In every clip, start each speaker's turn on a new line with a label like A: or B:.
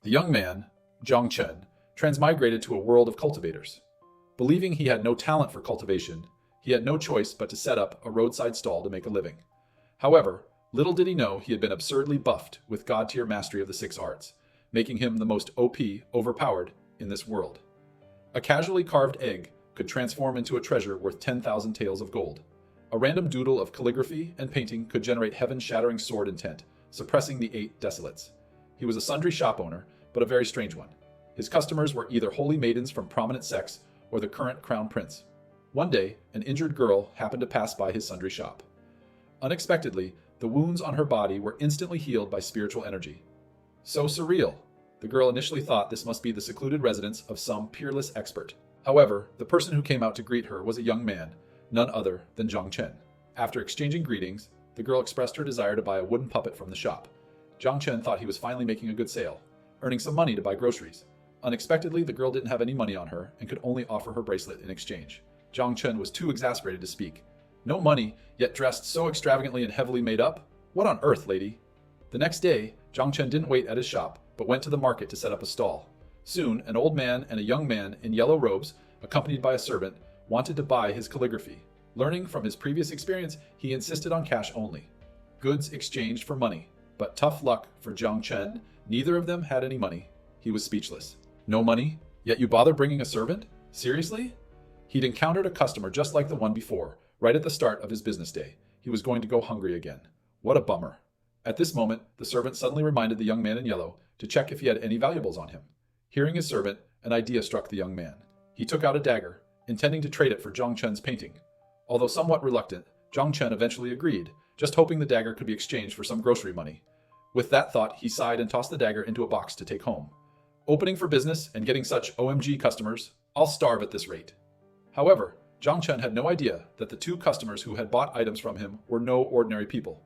A: The young man, Zhang Chen, transmigrated to a world of cultivators. Believing he had no talent for cultivation, he had no choice but to set up a roadside stall to make a living. However, little did he know he had been absurdly buffed with god-tier mastery of the six arts, making him the most OP, overpowered, in this world. A casually carved egg could transform into a treasure worth 10,000 taels of gold. A random doodle of calligraphy and painting could generate heaven-shattering sword intent, suppressing the 8 desolates. He was a sundry shop owner, but a very strange one. His customers were either holy maidens from prominent sects or the current crown prince. One day, an injured girl happened to pass by his sundry shop. Unexpectedly, the wounds on her body were instantly healed by spiritual energy. So surreal. The girl initially thought this must be the secluded residence of some peerless expert. However, the person who came out to greet her was a young man, none other than Zhang Chen. After exchanging greetings, the girl expressed her desire to buy a wooden puppet from the shop. Zhang Chen thought he was finally making a good sale, earning some money to buy groceries. Unexpectedly, the girl didn't have any money on her and could only offer her bracelet in exchange. Zhang Chen was too exasperated to speak. No money, yet dressed so extravagantly and heavily made up? What on earth, lady? The next day, Zhang Chen didn't wait at his shop, but went to the market to set up a stall. Soon, an old man and a young man in yellow robes, accompanied by a servant, wanted to buy his calligraphy. Learning from his previous experience, he insisted on cash only. Goods exchanged for money. But tough luck for Zhang Chen, neither of them had any money. He was speechless. No money? Yet you bother bringing a servant? Seriously? He'd encountered a customer just like the one before, right at the start of his business day. He was going to go hungry again. What a bummer. At this moment, the servant suddenly reminded the young man in yellow to check if he had any valuables on him. Hearing his servant, an idea struck the young man. He took out a dagger, intending to trade it for Zhang Chen's painting. Although somewhat reluctant, Zhang Chen eventually agreed, just hoping the dagger could be exchanged for some grocery money. With that thought, he sighed and tossed the dagger into a box to take home. Opening for business and getting such OMG customers, I'll starve at this rate. However, Zhang Chen had no idea that the 2 customers who had bought items from him were no ordinary people.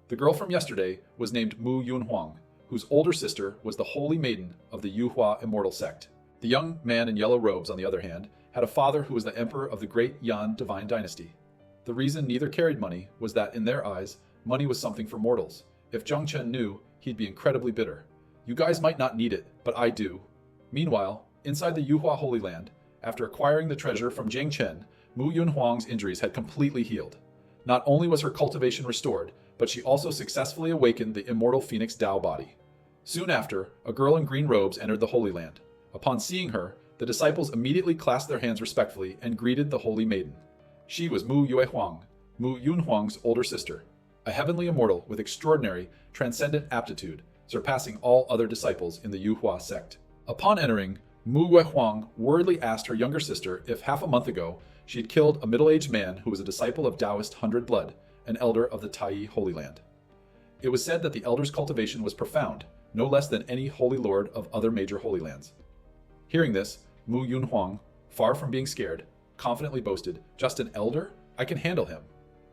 A: The girl from yesterday was named Mu Yunhuang, whose older sister was the holy maiden of the Yuhua immortal sect. The young man in yellow robes, on the other hand, had a father who was the emperor of the great Yan divine dynasty. The reason neither carried money was that, in their eyes, money was something for mortals. If Zhang Chen knew, he'd be incredibly bitter. You guys might not need it, but I do. Meanwhile, inside the Yuhua Holy Land, after acquiring the treasure from Jiang Chen, Mu Yunhuang's injuries had completely healed. Not only was her cultivation restored, but she also successfully awakened the immortal Phoenix Tao body. Soon after, a girl in green robes entered the Holy Land. Upon seeing her, the disciples immediately clasped their hands respectfully and greeted the Holy Maiden. She was Mu Yuehuang, Mu Yunhuang's older sister, a heavenly immortal with extraordinary, transcendent aptitude, surpassing all other disciples in the Yuhua sect. Upon entering, Mu Yuehuang worriedly asked her younger sister if half a month ago she had killed a middle-aged man who was a disciple of Taoist Hundred Blood, an elder of the Tai Holy Land. It was said that the elder's cultivation was profound, no less than any holy lord of other major holy lands. Hearing this, Mu Yunhuang, far from being scared, confidently boasted, "Just an elder? I can handle him."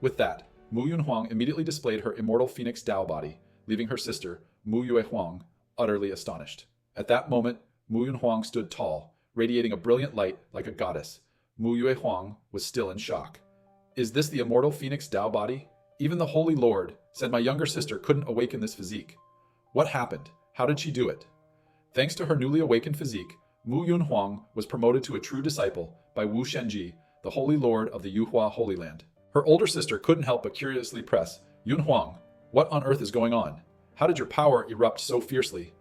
A: With that, Mu Yunhuang immediately displayed her immortal Phoenix Tao body, leaving her sister, Mu Yuehuang, utterly astonished. At that moment, Mu Yunhuang stood tall, radiating a brilliant light like a goddess. Mu Yuehuang was still in shock. Is this the immortal Phoenix Tao body? Even the Holy Lord said my younger sister couldn't awaken this physique. What happened? How did she do it? Thanks to her newly awakened physique, Mu Yunhuang was promoted to a true disciple by Wu Shenji, the Holy Lord of the Yuhua Holy Land. Her older sister couldn't help but curiously press, "Yunhuang, what on earth is going on? How did your power erupt so fiercely?"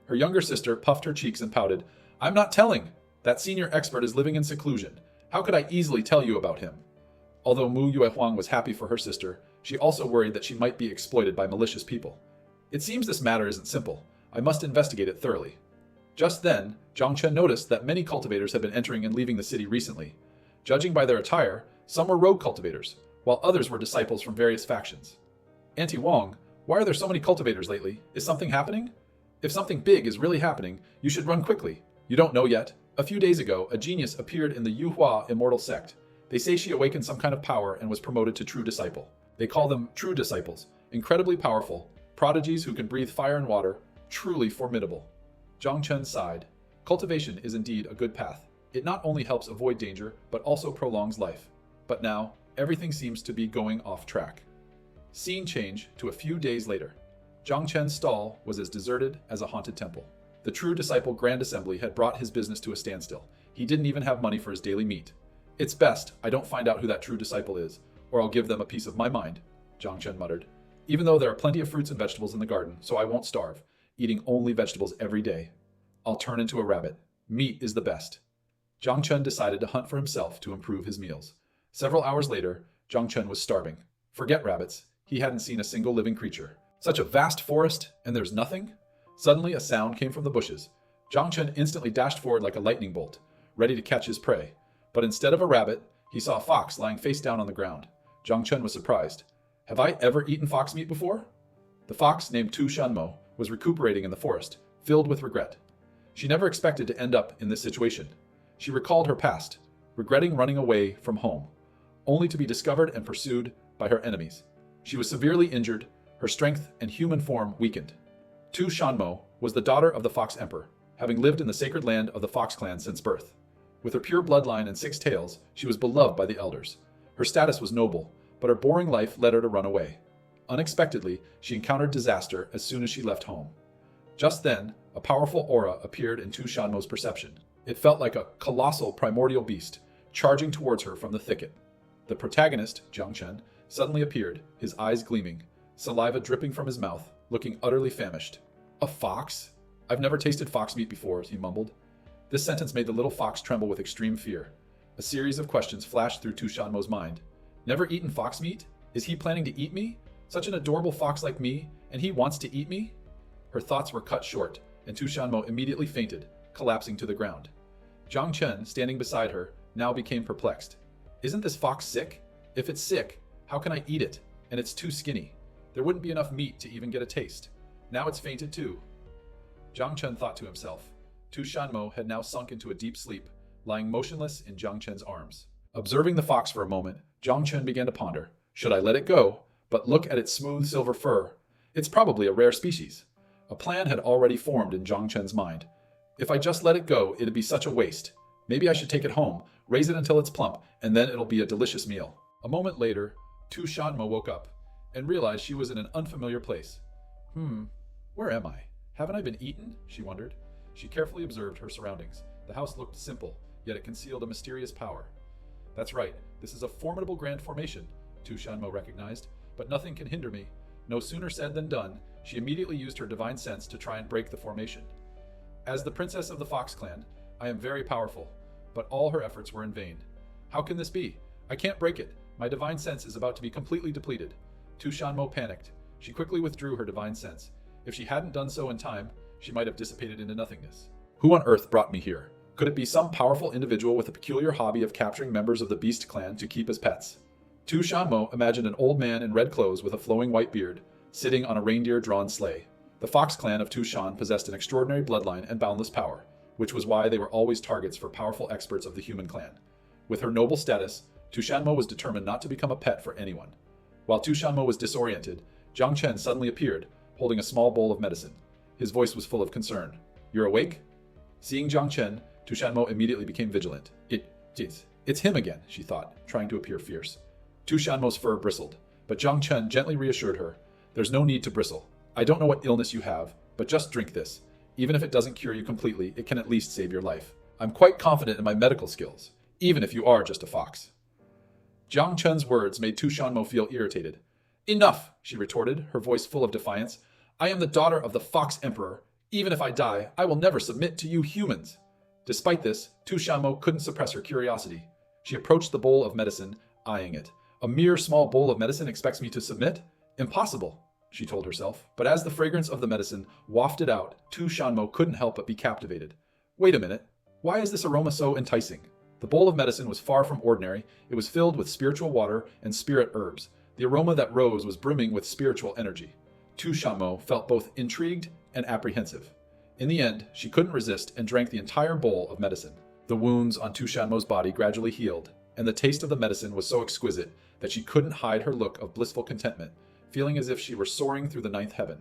A: Her younger sister puffed her cheeks and pouted, "I'm not telling. That senior expert is living in seclusion. How could I easily tell you about him?" Although Mu Yuehuang was happy for her sister, she also worried that she might be exploited by malicious people. It seems this matter isn't simple. I must investigate it thoroughly. Just then, Zhang Chen noticed that many cultivators had been entering and leaving the city recently. Judging by their attire, some were rogue cultivators, while others were disciples from various factions. Auntie Wong, why are there so many cultivators lately? Is something happening? If something big is really happening, you should run quickly. You don't know yet. A few days ago, a genius appeared in the Yuhua immortal sect. They say she awakened some kind of power and was promoted to true disciple. They call them true disciples, incredibly powerful, prodigies who can breathe fire and water, truly formidable. Zhang Chen sighed. Cultivation is indeed a good path. It not only helps avoid danger, but also prolongs life. But now, everything seems to be going off track. Scene change to a few days later. Zhang Chen's stall was as deserted as a haunted temple. The true disciple Grand Assembly had brought his business to a standstill. He didn't even have money for his daily meat. It's best I don't find out who that true disciple is, or I'll give them a piece of my mind, Jiang Chen muttered. Even though there are plenty of fruits and vegetables in the garden, so I won't starve, eating only vegetables every day. I'll turn into a rabbit. Meat is the best. Jiang Chen decided to hunt for himself to improve his meals. Several hours later, Jiang Chen was starving. Forget rabbits. He hadn't seen a single living creature. Such a vast forest, and there's nothing? Suddenly, a sound came from the bushes. Jiang Chen instantly dashed forward like a lightning bolt, ready to catch his prey. But instead of a rabbit, he saw a fox lying face down on the ground. Jiang Chen was surprised. Have I ever eaten fox meat before? The fox, named Tu Shanmo, was recuperating in the forest, filled with regret. She never expected to end up in this situation. She recalled her past, regretting running away from home, only to be discovered and pursued by her enemies. She was severely injured, her strength and human form weakened. Tu Shanmo was the daughter of the Fox Emperor, having lived in the sacred land of the Fox clan since birth. With her pure bloodline and 6 tails, she was beloved by the elders. Her status was noble, but her boring life led her to run away. Unexpectedly, she encountered disaster as soon as she left home. Just then, a powerful aura appeared in Tu Shanmo's perception. It felt like a colossal primordial beast, charging towards her from the thicket. The protagonist, Jiang Chen, suddenly appeared, his eyes gleaming, saliva dripping from his mouth, looking utterly famished. A fox? I've never tasted fox meat before, he mumbled. This sentence made the little fox tremble with extreme fear. A series of questions flashed through Tu Shanmo's mind. Never eaten fox meat? Is he planning to eat me? Such an adorable fox like me, and he wants to eat me? Her thoughts were cut short, and Tu Shanmo immediately fainted, collapsing to the ground. Jiang Chen, standing beside her, now became perplexed. Isn't this fox sick? If it's sick, how can I eat it? And it's too skinny. There wouldn't be enough meat to even get a taste. Now it's fainted too. Jiang Chen thought to himself. Tu Shanmo had now sunk into a deep sleep, lying motionless in Jiang Chen's arms. Observing the fox for a moment, Jiang Chen began to ponder. Should I let it go? But look at its smooth silver fur. It's probably a rare species. A plan had already formed in Jiang Chen's mind. If I just let it go, it'd be such a waste. Maybe I should take it home, raise it until it's plump, and then it'll be a delicious meal. A moment later, Tu Shanmo woke up and realized she was in an unfamiliar place. Where am I? Haven't I been eaten? She wondered. She carefully observed her surroundings. The house looked simple, yet it concealed a mysterious power. That's right, this is a formidable grand formation, Tu Shanmo recognized, but nothing can hinder me. No sooner said than done, she immediately used her divine sense to try and break the formation. As the princess of the Fox clan, I am very powerful, but all her efforts were in vain. How can this be? I can't break it. My divine sense is about to be completely depleted. Tu Shanmo panicked. She quickly withdrew her divine sense. If she hadn't done so in time, she might have dissipated into nothingness. Who on earth brought me here? Could it be some powerful individual with a peculiar hobby of capturing members of the Beast clan to keep as pets? Tu Shanmo imagined an old man in red clothes with a flowing white beard, sitting on a reindeer-drawn sleigh. The Fox clan of Tu Shan possessed an extraordinary bloodline and boundless power, which was why they were always targets for powerful experts of the human clan. With her noble status, Tu Shanmo was determined not to become a pet for anyone. While Tu Shanmo was disoriented, Jiang Chen suddenly appeared, holding a small bowl of medicine. His voice was full of concern. You're awake? Seeing Jiang Chen, Tu Shanmo immediately became vigilant. It's him again, she thought, trying to appear fierce. Tu Shanmo's fur bristled, but Jiang Chen gently reassured her. There's no need to bristle. I don't know what illness you have, but just drink this. Even if it doesn't cure you completely, it can at least save your life. I'm quite confident in my medical skills, even if you are just a fox. Jiang Chen's words made Tu Shanmo feel irritated. Enough, she retorted, her voice full of defiance. I am the daughter of the Fox Emperor. Even if I die, I will never submit to you humans. Despite this, Tu Shanmo couldn't suppress her curiosity. She approached the bowl of medicine, eyeing it. A mere small bowl of medicine expects me to submit? Impossible, she told herself. But as the fragrance of the medicine wafted out, Tu Shanmo couldn't help but be captivated. Wait a minute. Why is this aroma so enticing? The bowl of medicine was far from ordinary. It was filled with spiritual water and spirit herbs. The aroma that rose was brimming with spiritual energy. Tu Shanmo felt both intrigued and apprehensive. In the end, she couldn't resist and drank the entire bowl of medicine. The wounds on Tu Shanmo's body gradually healed, and the taste of the medicine was so exquisite that she couldn't hide her look of blissful contentment, feeling as if she were soaring through the ninth heaven.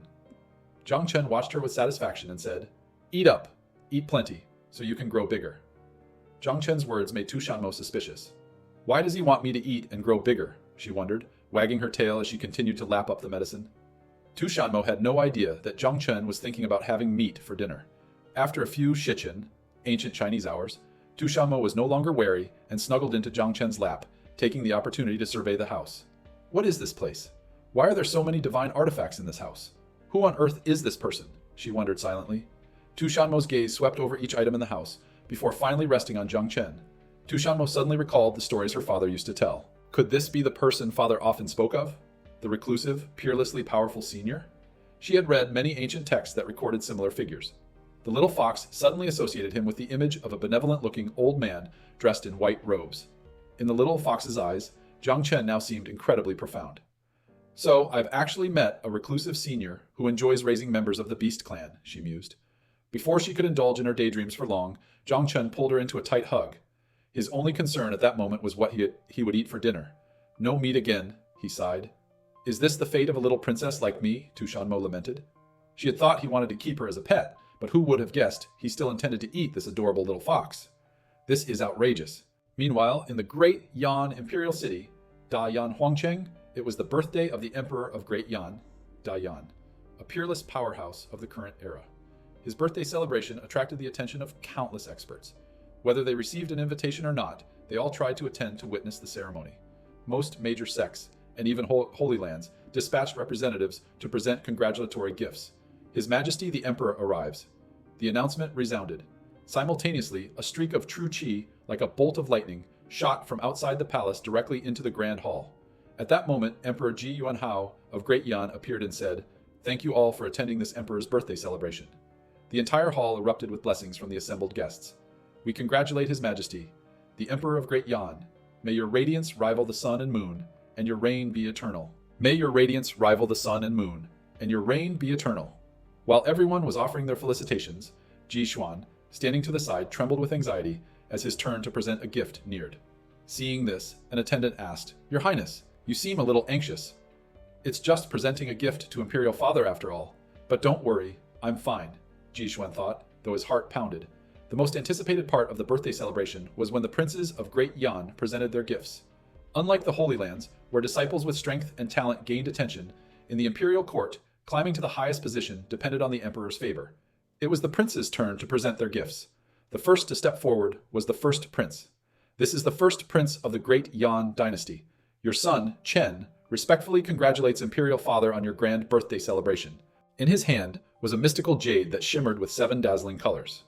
A: Jiang Chen watched her with satisfaction and said, Eat up, eat plenty, so you can grow bigger. Jiang Chen's words made Tu Shanmo suspicious. Why does he want me to eat and grow bigger? She wondered, wagging her tail as she continued to lap up the medicine. Tu Shanmo had no idea that Jiang Chen was thinking about having meat for dinner. After a few shichen, ancient Chinese hours, Tu Shanmo was no longer wary and snuggled into Jiang Chen's lap, taking the opportunity to survey the house. What is this place? Why are there so many divine artifacts in this house? Who on earth is this person? She wondered silently. Tu Shanmo's gaze swept over each item in the house, before finally resting on Jiang Chen. Tu Shanmo suddenly recalled the stories her father used to tell. Could this be the person father often spoke of? The reclusive, peerlessly powerful senior? She had read many ancient texts that recorded similar figures. The little fox suddenly associated him with the image of a benevolent-looking old man dressed in white robes. In the little fox's eyes, Jiang Chen now seemed incredibly profound. So, I've actually met a reclusive senior who enjoys raising members of the Beast Clan, she mused. Before she could indulge in her daydreams for long, Jiang Chen pulled her into a tight hug. His only concern at that moment was what he would eat for dinner. No meat again, he sighed. Is this the fate of a little princess like me? Tu Shanmo lamented. She had thought he wanted to keep her as a pet, but who would have guessed he still intended to eat this adorable little fox? This is outrageous. Meanwhile, in the great Yan imperial city, Da Yan Huangcheng, it was the birthday of the emperor of Great Yan, Da Yan, a peerless powerhouse of the current era. His birthday celebration attracted the attention of countless experts. Whether they received an invitation or not, they all tried to attend to witness the ceremony. Most major sects, and even Holy Lands, dispatched representatives to present congratulatory gifts. His Majesty the Emperor arrives. The announcement resounded. Simultaneously, a streak of true qi, like a bolt of lightning, shot from outside the palace directly into the Grand Hall. At that moment, Emperor Ji Yuanhao of Great Yan appeared and said, "Thank you all for attending this emperor's birthday celebration." The entire hall erupted with blessings from the assembled guests. We congratulate His Majesty, the Emperor of Great Yan. May your radiance rival the sun and moon, and your reign be eternal. May your radiance rival the sun and moon, and your reign be eternal. While everyone was offering their felicitations, Ji Xuan, standing to the side, trembled with anxiety as his turn to present a gift neared. Seeing this, an attendant asked, "Your Highness, you seem a little anxious." "It's just presenting a gift to Imperial Father after all. But don't worry, I'm fine," Ji Xuan thought, though his heart pounded. The most anticipated part of the birthday celebration was when the princes of Great Yan presented their gifts. Unlike the Holy Lands, where disciples with strength and talent gained attention, in the imperial court, climbing to the highest position depended on the emperor's favor. It was the princes' turn to present their gifts. The first to step forward was the first prince. "This is the first prince of the Great Yan dynasty. Your son, Chen, respectfully congratulates Imperial Father on your grand birthday celebration." In his hand was a mystical jade that shimmered with 7 dazzling colors.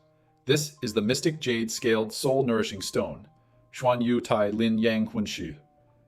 A: This is the mystic jade scaled soul-nourishing stone, Xuan Yu Tai Lin Yang Hunshu.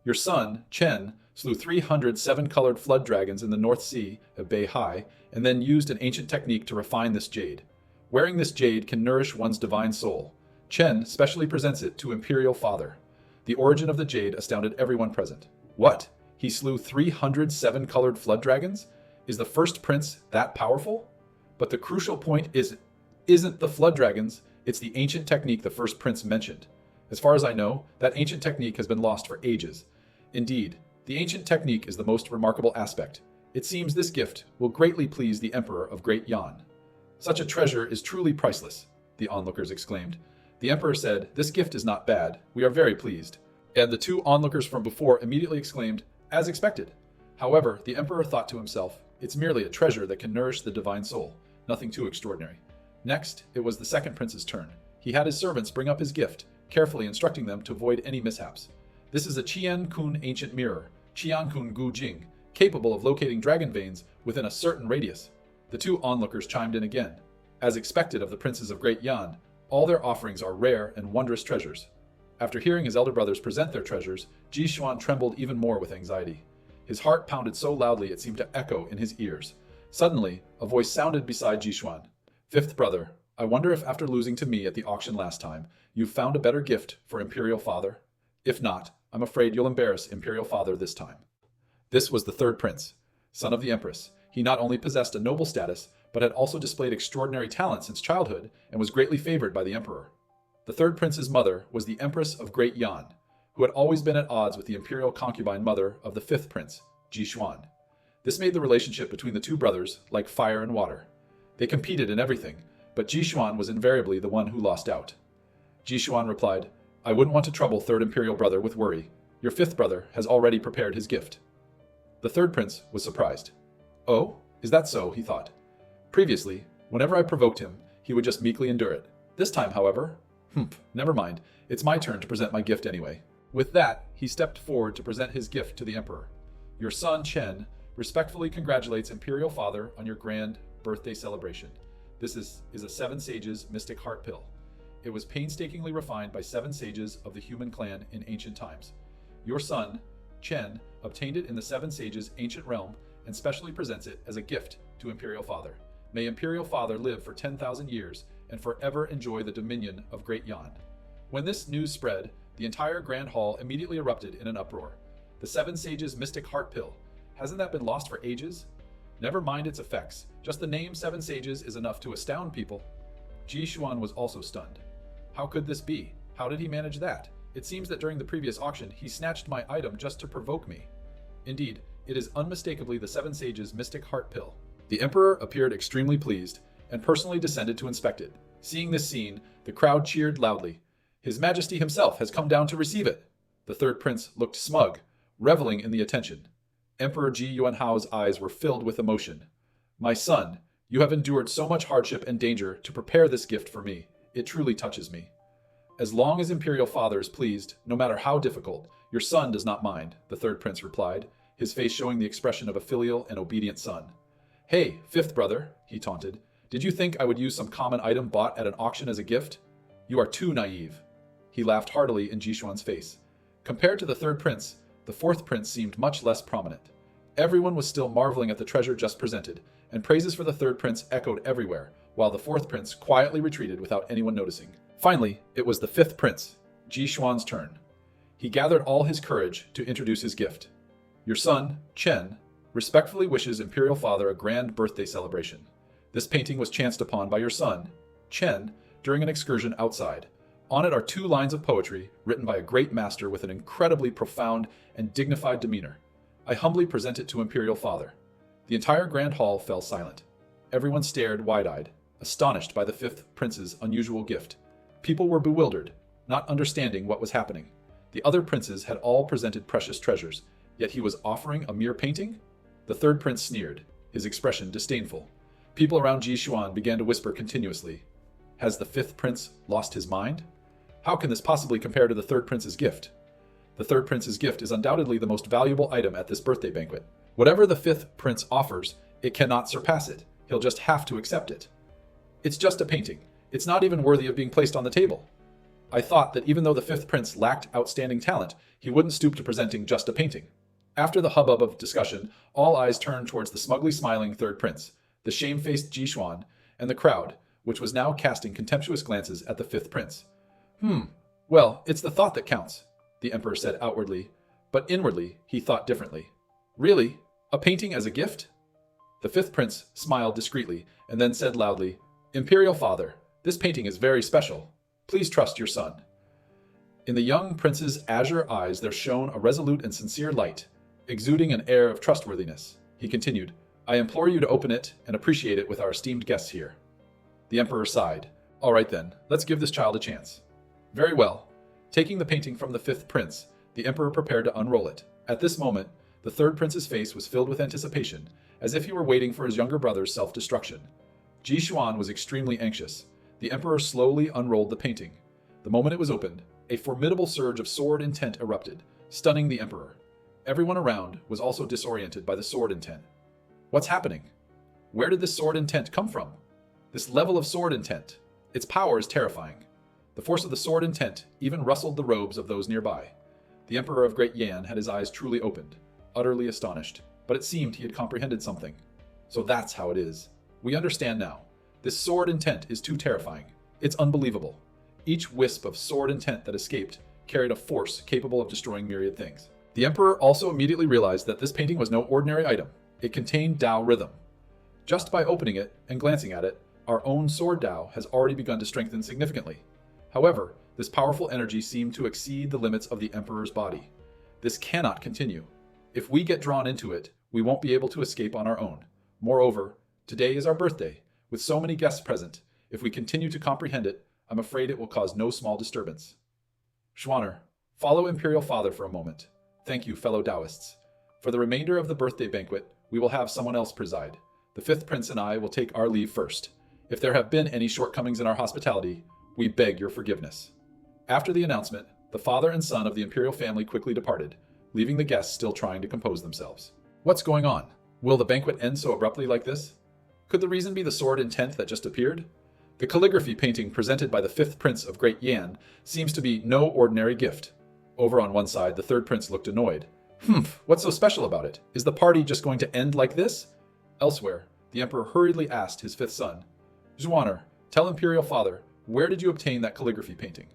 A: Your son, Chen, slew 307 colored flood dragons in the North Sea of Beihai, and then used an ancient technique to refine this jade. Wearing this jade can nourish one's divine soul. Chen specially presents it to Imperial Father. The origin of the jade astounded everyone present. What? He slew 307 colored flood dragons? Is the first prince that powerful? But the crucial point isn't the flood dragons, it's the ancient technique the first prince mentioned. As far as I know, that ancient technique has been lost for ages. Indeed, the ancient technique is the most remarkable aspect. It seems this gift will greatly please the Emperor of Great Yan. Such a treasure is truly priceless, the onlookers exclaimed. The Emperor said, "This gift is not bad. We are very pleased." And the 2 onlookers from before immediately exclaimed, "As expected." However, the Emperor thought to himself, "It's merely a treasure that can nourish the divine soul. Nothing too extraordinary." Next, it was the second prince's turn. He had his servants bring up his gift, carefully instructing them to avoid any mishaps. This is a Qian Kun ancient mirror, Qian Kun Gu Jing, capable of locating dragon veins within a certain radius. The 2 onlookers chimed in again. As expected of the princes of Great Yan, all their offerings are rare and wondrous treasures. After hearing his elder brothers present their treasures, Ji Xuan trembled even more with anxiety. His heart pounded so loudly it seemed to echo in his ears. Suddenly, a voice sounded beside Ji Xuan. "Fifth brother, I wonder if after losing to me at the auction last time, you've found a better gift for Imperial Father? If not, I'm afraid you'll embarrass Imperial Father this time." This was the third prince, son of the Empress. He not only possessed a noble status, but had also displayed extraordinary talent since childhood and was greatly favored by the emperor. The third prince's mother was the Empress of Great Yan, who had always been at odds with the imperial concubine mother of the fifth prince, Ji Xuan. This made the relationship between the 2 brothers like fire and water. They competed in everything, but Ji Xuan was invariably the one who lost out. Ji Xuan replied, "I wouldn't want to trouble third imperial brother with worry. Your fifth brother has already prepared his gift." The third prince was surprised. "Oh, is that so?" he thought. "Previously, whenever I provoked him, he would just meekly endure it. This time, however, never mind, it's my turn to present my gift anyway. With that, he stepped forward to present his gift to the emperor. Your son, Chen, respectfully congratulates Imperial Father on your grand birthday celebration. This is a 7 Sages mystic heart pill. It was painstakingly refined by 7 sages of the human clan in ancient times. Your son, Chen, obtained it in the 7 Sages' ancient realm and specially presents it as a gift to Imperial Father. May Imperial Father live for 10,000 years and forever enjoy the dominion of Great Yan. When this news spread, the entire Grand Hall immediately erupted in an uproar. The 7 Sages' mystic heart pill. Hasn't that been lost for ages? Never mind its effects. Just the name 7 Sages is enough to astound people. Ji Xuan was also stunned. How could this be? How did he manage that? It seems that during the previous auction, he snatched my item just to provoke me. Indeed, it is unmistakably the 7 Sages' mystic heart pill. The emperor appeared extremely pleased and personally descended to inspect it. Seeing this scene, the crowd cheered loudly. His Majesty himself has come down to receive it. The third prince looked smug, reveling in the attention. Emperor Ji Yuanhao's eyes were filled with emotion. My son, you have endured so much hardship and danger to prepare this gift for me. It truly touches me. As long as Imperial Father is pleased, no matter how difficult, your son does not mind, the third prince replied, his face showing the expression of a filial and obedient son. Hey, fifth brother, he taunted, did you think I would use some common item bought at an auction as a gift? You are too naive. He laughed heartily in Jishuan's face. Compared to the third prince, the fourth prince seemed much less prominent. Everyone was still marveling at the treasure just presented, and praises for the third prince echoed everywhere, while the fourth prince quietly retreated without anyone noticing. Finally, it was the fifth prince, Ji Xuan's turn. He gathered all his courage to introduce his gift. Your son, Chen, respectfully wishes Imperial Father a grand birthday celebration. This painting was chanced upon by your son, Chen, during an excursion outside. On it are 2 lines of poetry written by a great master with an incredibly profound and dignified demeanor. I humbly present it to Imperial Father. The entire grand hall fell silent. Everyone stared wide-eyed, astonished by the fifth prince's unusual gift. People were bewildered, not understanding what was happening. The other princes had all presented precious treasures, yet he was offering a mere painting? The third prince sneered, his expression disdainful. People around Ji Xuan began to whisper continuously. Has the fifth prince lost his mind? How can this possibly compare to the third prince's gift? The third prince's gift is undoubtedly the most valuable item at this birthday banquet. Whatever the fifth prince offers, it cannot surpass it. He'll just have to accept it. It's just a painting. It's not even worthy of being placed on the table. I thought that even though the fifth prince lacked outstanding talent, he wouldn't stoop to presenting just a painting. After the hubbub of discussion, all eyes turned towards the smugly smiling third prince, the shamefaced Ji Xuan, and the crowd, which was now casting contemptuous glances at the fifth prince. Well, it's the thought that counts, the emperor said outwardly, but inwardly he thought differently. Really? A painting as a gift? The fifth prince smiled discreetly and then said loudly, Imperial Father, this painting is very special. Please trust your son. In the young prince's azure eyes there shone a resolute and sincere light, exuding an air of trustworthiness. He continued, I implore you to open it and appreciate it with our esteemed guests here. The emperor sighed. All right then, let's give this child a chance. Very well. Taking the painting from the fifth prince, the emperor prepared to unroll it. At this moment, the third prince's face was filled with anticipation, as if he were waiting for his younger brother's self-destruction. Ji Xuan was extremely anxious. The emperor slowly unrolled the painting. The moment it was opened, a formidable surge of sword intent erupted, stunning the emperor. Everyone around was also disoriented by the sword intent. What's happening? Where did this sword intent come from? This level of sword intent. Its power is terrifying. The force of the sword intent even rustled the robes of those nearby. The Emperor of Great Yan had his eyes truly opened, utterly astonished, but it seemed he had comprehended something. So that's how it is. We understand now. This sword intent is too terrifying. It's unbelievable. Each wisp of sword intent that escaped carried a force capable of destroying myriad things. The Emperor also immediately realized that this painting was no ordinary item. It contained Tao rhythm. Just by opening it and glancing at it, our own sword Tao has already begun to strengthen significantly. However, this powerful energy seemed to exceed the limits of the Emperor's body. This cannot continue. If we get drawn into it, we won't be able to escape on our own. Moreover, today is our birthday. With so many guests present, if we continue to comprehend it, I'm afraid it will cause no small disturbance. Schwanner, follow Imperial Father for a moment. Thank you, fellow Taoists. For the remainder of the birthday banquet, we will have someone else preside. The fifth prince and I will take our leave first. If there have been any shortcomings in our hospitality, we beg your forgiveness." After the announcement, the father and son of the imperial family quickly departed, leaving the guests still trying to compose themselves. What's going on? Will the banquet end so abruptly like this? Could the reason be the sword intent that just appeared? The calligraphy painting presented by the fifth prince of Great Yan seems to be no ordinary gift. Over on one side, the third prince looked annoyed. What's so special about it? Is the party just going to end like this? Elsewhere, the emperor hurriedly asked his fifth son, "Zhuaner, tell imperial father, where did you obtain that calligraphy painting?"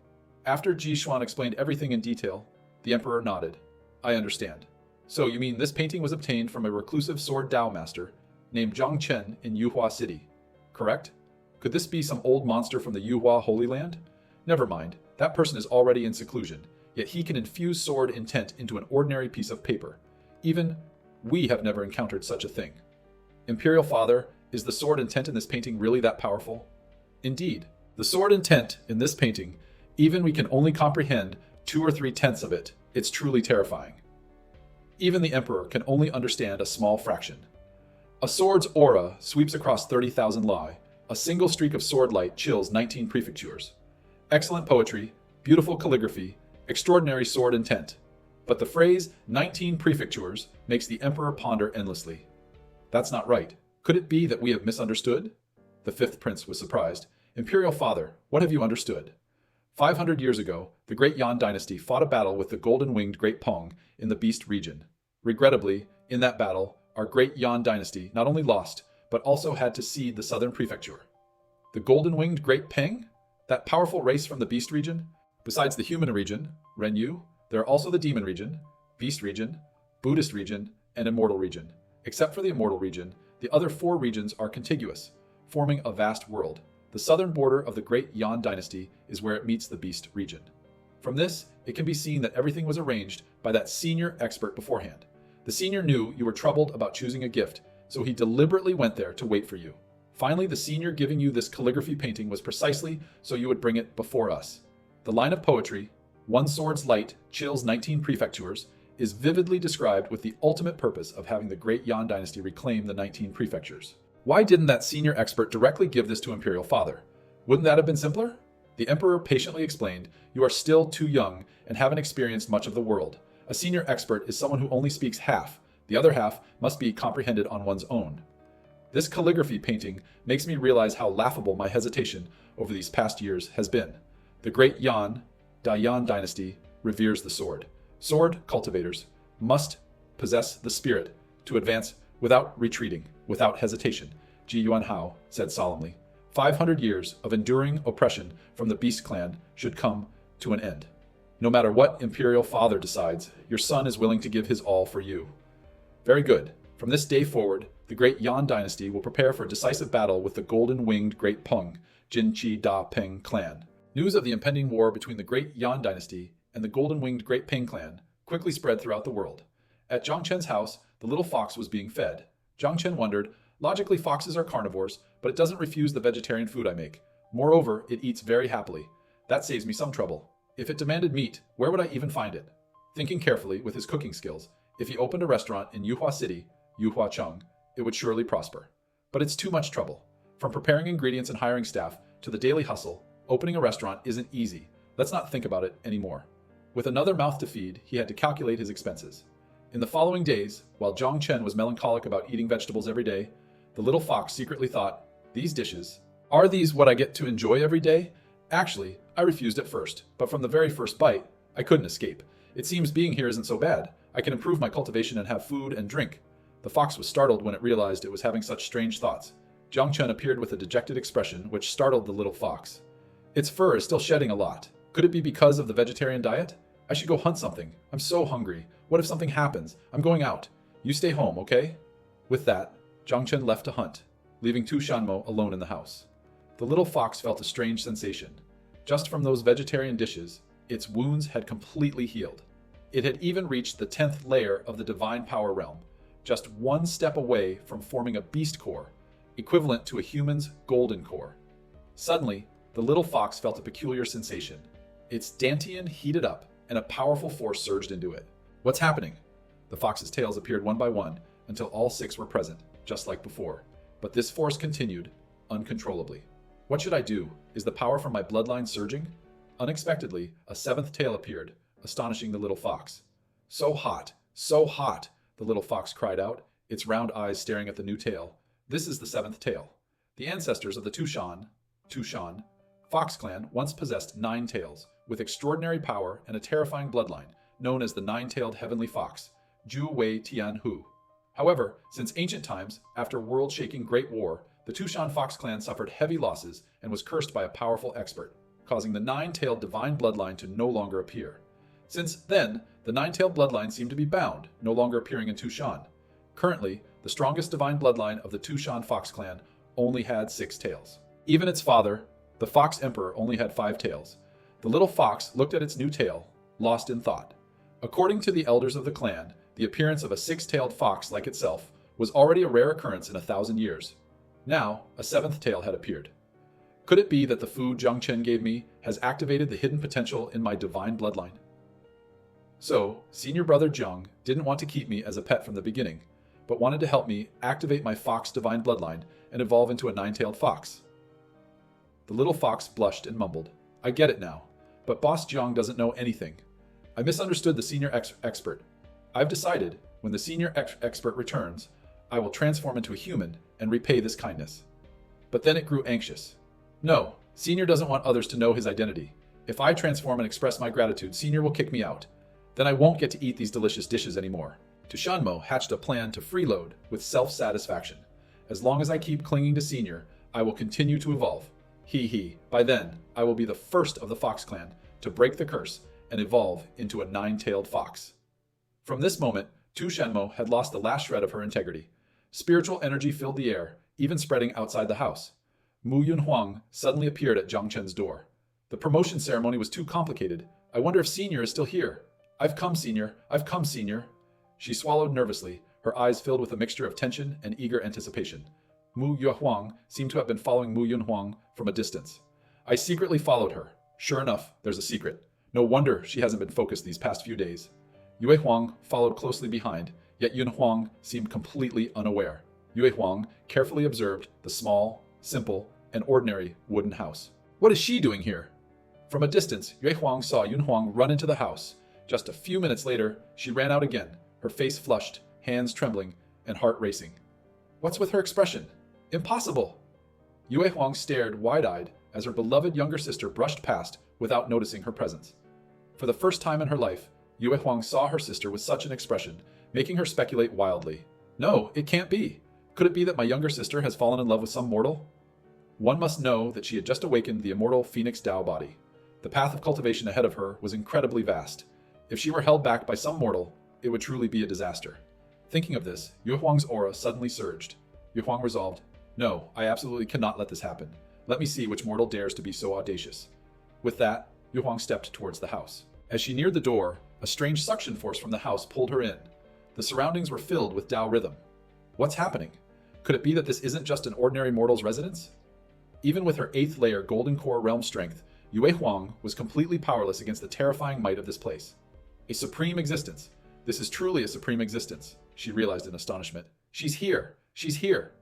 A: After Ji Xuan explained everything in detail, the emperor nodded. "I understand. So you mean this painting was obtained from a reclusive sword Dao master named Zhang Chen in Yuhua City, correct? Could this be some old monster from the Yuhua Holy Land? Never mind, that person is already in seclusion, yet he can infuse sword intent into an ordinary piece of paper. Even we have never encountered such a thing. Imperial Father, is the sword intent in this painting really that powerful?" Indeed, the sword intent in this painting, even we can only comprehend 2 or 3/10 of it. It's truly terrifying. Even the emperor can only understand a small fraction. A sword's aura sweeps across 30,000 li. A single streak of sword light chills 19 prefectures. Excellent poetry, beautiful calligraphy, extraordinary sword intent. But the phrase 19 prefectures makes the emperor ponder endlessly. That's not right. Could it be that we have misunderstood? The fifth prince was surprised. "Imperial Father, what have you understood?" 500 years ago, the Great Yan dynasty fought a battle with the golden-winged Great Peng in the Beast region. Regrettably, in that battle, our Great Yan dynasty not only lost, but also had to cede the southern prefecture. The golden-winged Great Peng? That powerful race from the Beast region? Besides the human region, Renyu, there are also the demon region, Beast region, Buddhist region, and Immortal region. Except for the Immortal region, the other 4 regions are contiguous, forming a vast world. The southern border of the Great Yan dynasty is where it meets the Beast region. From this, it can be seen that everything was arranged by that senior expert beforehand. The senior knew you were troubled about choosing a gift, so he deliberately went there to wait for you. Finally, the senior giving you this calligraphy painting was precisely so you would bring it before us. The line of poetry, "One sword's light chills 19 prefectures," is vividly described with the ultimate purpose of having the Great Yan dynasty reclaim the 19 prefectures. Why didn't that senior expert directly give this to Imperial Father? Wouldn't that have been simpler? The emperor patiently explained, "You are still too young and haven't experienced much of the world. A senior expert is someone who only speaks half. The other half must be comprehended on one's own." This calligraphy painting makes me realize how laughable my hesitation over these past years has been. The Great Yan, Dayan dynasty, reveres the sword. Sword cultivators must possess the spirit to advance without retreating, without hesitation, Ji Yuanhao said solemnly. 500 years of enduring oppression from the Beast clan should come to an end. No matter what Imperial Father decides, your son is willing to give his all for you. Very good. From this day forward, the Great Yan dynasty will prepare for a decisive battle with the golden-winged Great Peng, Jinqi Da Peng clan. News of the impending war between the Great Yan dynasty and the golden-winged Great Peng clan quickly spread throughout the world. At Zhang Chen's house, the little fox was being fed. Zhang Chen wondered, logically foxes are carnivores, but it doesn't refuse the vegetarian food I make. Moreover, it eats very happily. That saves me some trouble. If it demanded meat, where would I even find it? Thinking carefully with his cooking skills, if he opened a restaurant in Yuhua City, Yuhuacheng, it would surely prosper. But it's too much trouble. From preparing ingredients and hiring staff to the daily hustle, opening a restaurant isn't easy. Let's not think about it anymore. With another mouth to feed, he had to calculate his expenses. In the following days, while Zhang Chen was melancholic about eating vegetables every day, the little fox secretly thought, these dishes, are these what I get to enjoy every day? Actually, I refused at first, but from the very first bite, I couldn't escape. It seems being here isn't so bad. I can improve my cultivation and have food and drink. The fox was startled when it realized it was having such strange thoughts. Zhang Chen appeared with a dejected expression which startled the little fox. Its fur is still shedding a lot. Could it be because of the vegetarian diet? I should go hunt something. I'm so hungry. What if something happens? I'm going out. You stay home, okay? With that, Zhang Chen left to hunt, leaving Tu Shanmo alone in the house. The little fox felt a strange sensation. Just from those vegetarian dishes, its wounds had completely healed. It had even reached the 10th layer of the divine power realm, just one step away from forming a beast core, equivalent to a human's golden core. Suddenly, the little fox felt a peculiar sensation. Its dantian heated up, and a powerful force surged into it. What's happening? The fox's tails appeared one by one until all 6 were present, just like before. But this force continued, uncontrollably. What should I do? Is the power from my bloodline surging? Unexpectedly, a seventh tail appeared, astonishing the little fox. So hot, so hot, the little fox cried out, its round eyes staring at the new tail. This is the seventh tail. The ancestors of the Tushan fox clan once possessed 9 tails, with extraordinary power and a terrifying bloodline, known as the nine-tailed heavenly fox, Ju Wei Tian Hu. However, since ancient times, after world-shaking Great War, the Tushan fox clan suffered heavy losses and was cursed by a powerful expert, causing the nine-tailed divine bloodline to no longer appear. Since then, the nine-tailed bloodline seemed to be bound, no longer appearing in Tushan. Currently, the strongest divine bloodline of the Tushan fox clan only had 6 tails. Even its father, the fox emperor, only had 5 tails. The little fox looked at its new tail, lost in thought. According to the elders of the clan, the appearance of a 6-tailed fox like itself was already a rare occurrence in 1,000 years. Now, a 7th tail had appeared. Could it be that the food Zhangchen gave me has activated the hidden potential in my divine bloodline? So, senior brother Zhang didn't want to keep me as a pet from the beginning, but wanted to help me activate my fox divine bloodline and evolve into a 9-tailed fox. The little fox blushed and mumbled, I get it now, but Boss Zhang doesn't know anything. I misunderstood the senior expert. I've decided, when the senior expert returns, I will transform into a human and repay this kindness. But then it grew anxious. No, Senior doesn't want others to know his identity. If I transform and express my gratitude, Senior will kick me out. Then I won't get to eat these delicious dishes anymore. Tushanmo hatched a plan to freeload with self-satisfaction. As long as I keep clinging to Senior, I will continue to evolve. He. By then, I will be the first of the Fox clan to break the curse and evolve into a 9-tailed fox. From this moment, Tushanmo had lost the last shred of her integrity. Spiritual energy filled the air, even spreading outside the house. Mu Yunhuang suddenly appeared at Zhang Chen's door. The promotion ceremony was too complicated. I wonder if Senior is still here. I've come, Senior. I've come, Senior. She swallowed nervously, her eyes filled with a mixture of tension and eager anticipation. Mu Yuhuang seemed to have been following Mu Yunhuang from a distance. I secretly followed her. Sure enough, there's a secret. No wonder she hasn't been focused these past few days. Yue Huang followed closely behind, yet Yun Huang seemed completely unaware. Yue Huang carefully observed the small, simple, and ordinary wooden house. What is she doing here? From a distance, Yue Huang saw Yun Huang run into the house. Just a few minutes later, she ran out again, her face flushed, hands trembling, and heart racing. What's with her expression? Impossible! Yue Huang stared wide-eyed as her beloved younger sister brushed past without noticing her presence. For the first time in her life, Yue Huang saw her sister with such an expression, making her speculate wildly. No, it can't be. Could it be that my younger sister has fallen in love with some mortal? One must know that she had just awakened the immortal Phoenix Tao body. The path of cultivation ahead of her was incredibly vast. If she were held back by some mortal, it would truly be a disaster. Thinking of this, Yue Huang's aura suddenly surged. Yue Huang resolved, no, I absolutely cannot let this happen. Let me see which mortal dares to be so audacious. With that, Yue Huang stepped towards the house. As she neared the door, a strange suction force from the house pulled her in. The surroundings were filled with Tao rhythm. What's happening? Could it be that this isn't just an ordinary mortal's residence? Even with her 8th layer golden core realm strength, Yue Huang was completely powerless against the terrifying might of this place. A supreme existence. This is truly a supreme existence, she realized in astonishment. She's here! She's here!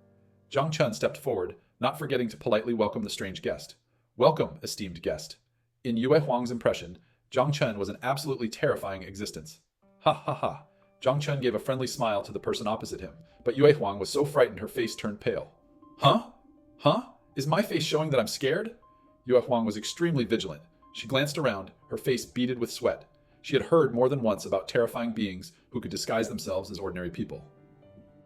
A: Zhang Chun stepped forward, not forgetting to politely welcome the strange guest. Welcome, esteemed guest. In Yue Huang's impression, Zhang Chun was an absolutely terrifying existence. Ha ha ha. Zhang Chun gave a friendly smile to the person opposite him, but Yue Huang was so frightened her face turned pale. Huh? Huh? Is my face showing that I'm scared? Yue Huang was extremely vigilant. She glanced around, her face beaded with sweat. She had heard more than once about terrifying beings who could disguise themselves as ordinary people.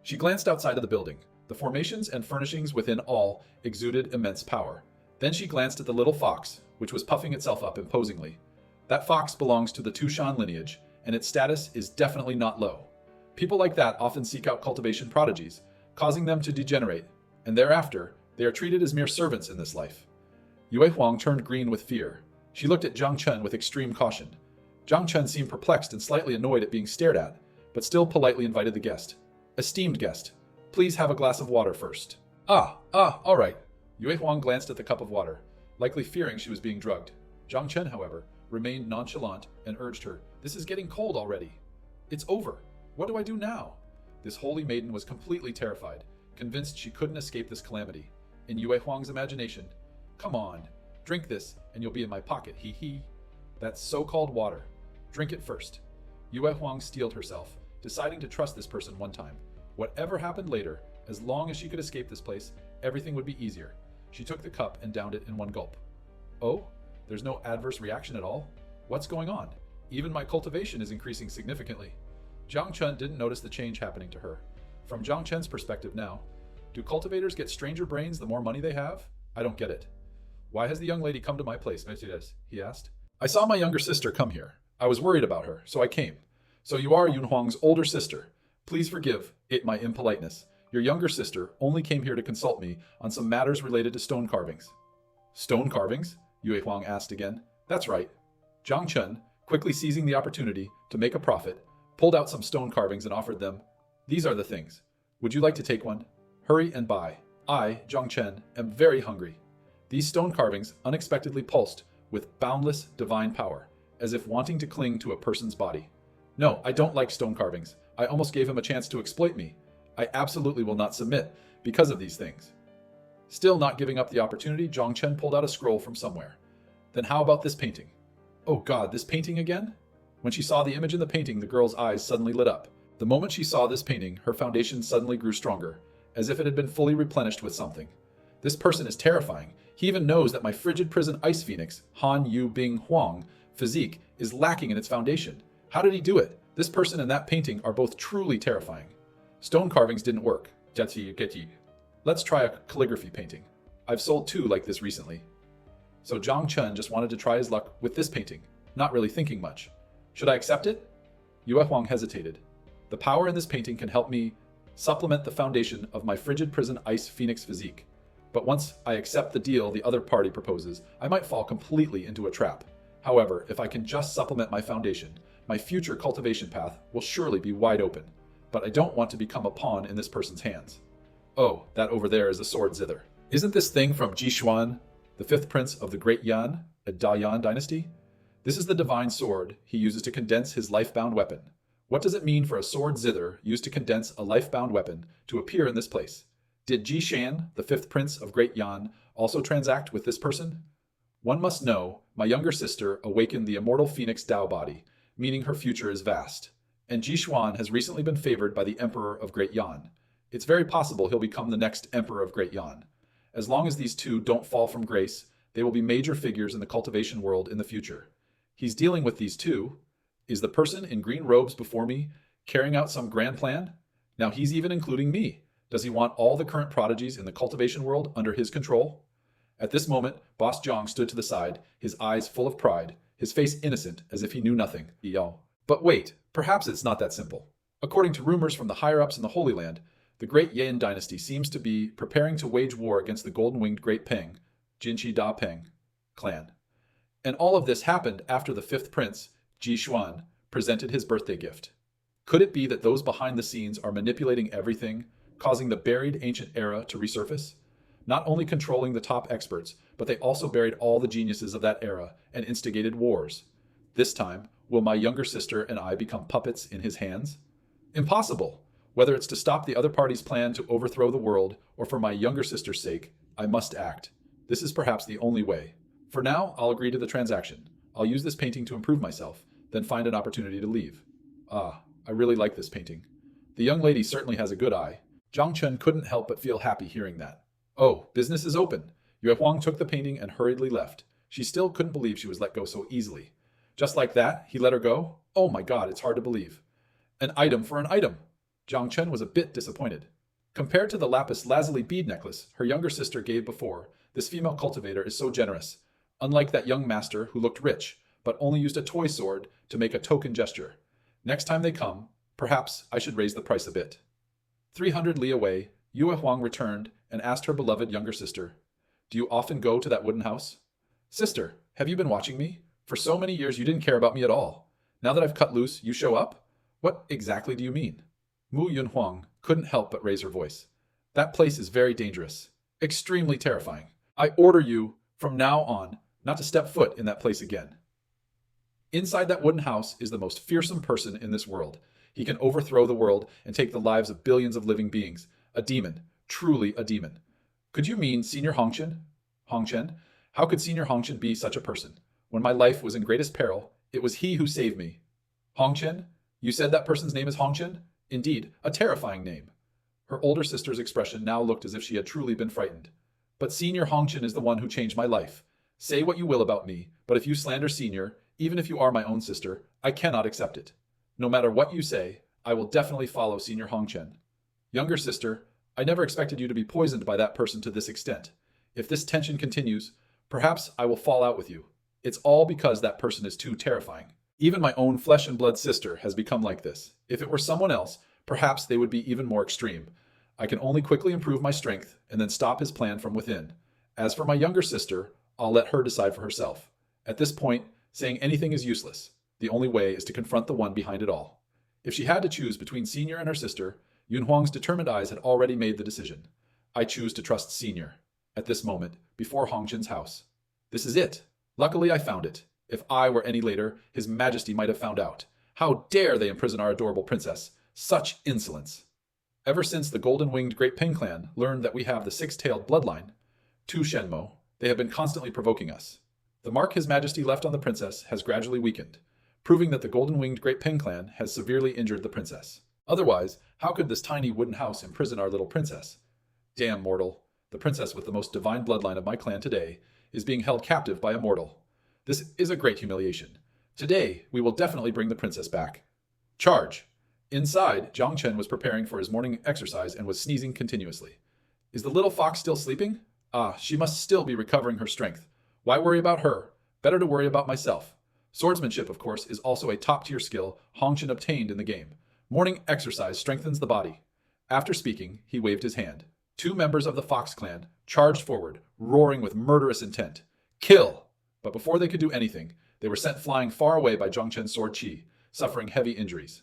A: She glanced outside of the building. The formations and furnishings within all exuded immense power. Then she glanced at the little fox, which was puffing itself up imposingly. That fox belongs to the Tushan lineage, and its status is definitely not low. People like that often seek out cultivation prodigies, causing them to degenerate, and thereafter, they are treated as mere servants in this life. Yue Huang turned green with fear. She looked at Zhang Chun with extreme caution. Zhang Chun seemed perplexed and slightly annoyed at being stared at, but still politely invited the guest. Esteemed guest, please have a glass of water first. All right. Yue Huang glanced at the cup of water, likely fearing she was being drugged. Zhang Chen, however, remained nonchalant and urged her, this is getting cold already. It's over. What do I do now? This holy maiden was completely terrified, convinced she couldn't escape this calamity. in Yue Huang's imagination. Come on, drink this and you'll be in my pocket, hee hee. That's so-called water. Drink it first. Yue Huang steeled herself, deciding to trust this person one time. Whatever happened later, as long as she could escape this place, everything would be easier. She took the cup and downed it in one gulp. Oh, there's no adverse reaction at all? What's going on? Even my cultivation is increasing significantly. Jiang Chen didn't notice the change happening to her. From Jiang Chen's perspective now, do cultivators get stranger brains the more money they have? I don't get it. Why has the young lady come to my place, Mercedes? He asked. I saw my younger sister come here. I was worried about her, so I came. So you are Yun Huang's older sister. Please forgive it my impoliteness. Your younger sister only came here to consult me on some matters related to stone carvings. Stone carvings? Yue Huang asked again. That's right. Jiang Chen, quickly seizing the opportunity to make a profit, pulled out some stone carvings and offered them. These are the things. Would you like to take one? Hurry and buy. I, Jiang Chen, am very hungry. These stone carvings unexpectedly pulsed with boundless divine power, as if wanting to cling to a person's body. No, I don't like stone carvings. I almost gave him a chance to exploit me. I absolutely will not submit because of these things. Still not giving up the opportunity, Jiang Chen pulled out a scroll from somewhere. Then how about this painting? Oh God, this painting again? When she saw the image in the painting, the girl's eyes suddenly lit up. The moment she saw this painting, her foundation suddenly grew stronger, as if it had been fully replenished with something. This person is terrifying. He even knows that my frigid prison ice phoenix, Han Yu Bing Huang, physique is lacking in its foundation. How did he do it? This person and that painting are both truly terrifying. Stone carvings didn't work. Let's try a calligraphy painting. I've sold 2 like this recently. So Jiang Chen just wanted to try his luck with this painting, not really thinking much. Should I accept it? Yue Huang hesitated. The power in this painting can help me supplement the foundation of my frigid prison ice phoenix physique. But once I accept the deal the other party proposes, I might fall completely into a trap. However, if I can just supplement my foundation, my future cultivation path will surely be wide open. But I don't want to become a pawn in this person's hands. Oh, that over there is a sword zither. Isn't this thing from Jishuan, the 5th prince of the Great Yan, a Dayan dynasty? This is the divine sword he uses to condense his life-bound weapon. What does it mean for a sword zither used to condense a life-bound weapon to appear in this place? Did Jishan, the 5th prince of Great Yan, also transact with this person? One must know, my younger sister awakened the immortal phoenix Dao body, meaning her future is vast. And Jishuan has recently been favored by the Emperor of Great Yan. It's very possible he'll become the next Emperor of Great Yan. As long as these two don't fall from grace, they will be major figures in the cultivation world in the future. He's dealing with these two. Is the person in green robes before me carrying out some grand plan? Now he's even including me. Does he want all the current prodigies in the cultivation world under his control? At this moment, Boss Zhang stood to the side, his eyes full of pride, his face innocent as if he knew nothing. But wait, perhaps it's not that simple. According to rumors from the higher-ups in the Holy Land, the Great Yan dynasty seems to be preparing to wage war against the golden-winged Great Peng, Jinchi Da Peng, clan. And all of this happened after the 5th prince, Ji Xuan, presented his birthday gift. Could it be that those behind the scenes are manipulating everything, causing the buried ancient era to resurface? Not only controlling the top experts, but they also buried all the geniuses of that era and instigated wars. This time, will my younger sister and I become puppets in his hands? Impossible! Whether it's to stop the other party's plan to overthrow the world, or for my younger sister's sake, I must act. This is perhaps the only way. For now, I'll agree to the transaction. I'll use this painting to improve myself, then find an opportunity to leave. Ah, I really like this painting. The young lady certainly has a good eye. Jiang Chen couldn't help but feel happy hearing that. Oh, business is open. Yue Huang took the painting and hurriedly left. She still couldn't believe she was let go so easily. Just like that, he let her go? Oh my God, it's hard to believe. An item for an item. Jiang Chen was a bit disappointed. Compared to the lapis lazuli bead necklace her younger sister gave before, this female cultivator is so generous. Unlike that young master who looked rich, but only used a toy sword to make a token gesture. Next time they come, perhaps I should raise the price a bit. 300 li away, Yue Huang returned and asked her beloved younger sister, "Do you often go to that wooden house?" "Sister, have you been watching me? For so many years you didn't care about me at all. Now that I've cut loose, you show up? What exactly do you mean?" Mu Yun Huang couldn't help but raise her voice. "That place is very dangerous. Extremely terrifying. I order you, from now on, not to step foot in that place again. Inside that wooden house is the most fearsome person in this world. He can overthrow the world and take the lives of billions of living beings. A demon. Truly a demon. Could you mean Senior Hongchen? Hongchen? How could Senior Hongchen be such a person? When my life was in greatest peril, it was he who saved me. Hongchen? You said that person's name is Hongchen? Indeed, a terrifying name. Her older sister's expression now looked as if she had truly been frightened. But Senior Hongchen is the one who changed my life. Say what you will about me, but if you slander Senior, even if you are my own sister, I cannot accept it. No matter what you say, I will definitely follow Senior Hongchen. Younger sister, I never expected you to be poisoned by that person to this extent. If this tension continues, perhaps I will fall out with you. It's all because that person is too terrifying. Even my own flesh and blood sister has become like this. If it were someone else, perhaps they would be even more extreme. I can only quickly improve my strength and then stop his plan from within. As for my younger sister, I'll let her decide for herself. At this point, saying anything is useless. The only way is to confront the one behind it all. If she had to choose between Senior and her sister, Yunhuang's determined eyes had already made the decision. I choose to trust Senior. At this moment, before Hongchen's house. This is it. Luckily I found it. If I were any later, His Majesty might have found out. How dare they imprison our adorable princess? Such insolence. Ever since the golden-winged Great Ping clan learned that we have the six-tailed bloodline, Tu Shenmo, they have been constantly provoking us. The mark His Majesty left on the princess has gradually weakened, proving that the golden-winged Great Ping clan has severely injured the princess. Otherwise, how could this tiny wooden house imprison our little princess? Damn mortal. The princess with the most divine bloodline of my clan today is being held captive by a mortal. This is a great humiliation. Today, we will definitely bring the princess back. Charge! Inside, Jiang Chen was preparing for his morning exercise and was sneezing continuously. Is the little fox still sleeping? Ah, she must still be recovering her strength. Why worry about her? Better to worry about myself. Swordsmanship, of course, is also a top-tier skill Hongchen obtained in the game. Morning exercise strengthens the body. After speaking, he waved his hand. 2 members of the Fox clan charged forward, roaring with murderous intent. Kill! But before they could do anything, they were sent flying far away by Zhang Chen's sword Qi, suffering heavy injuries.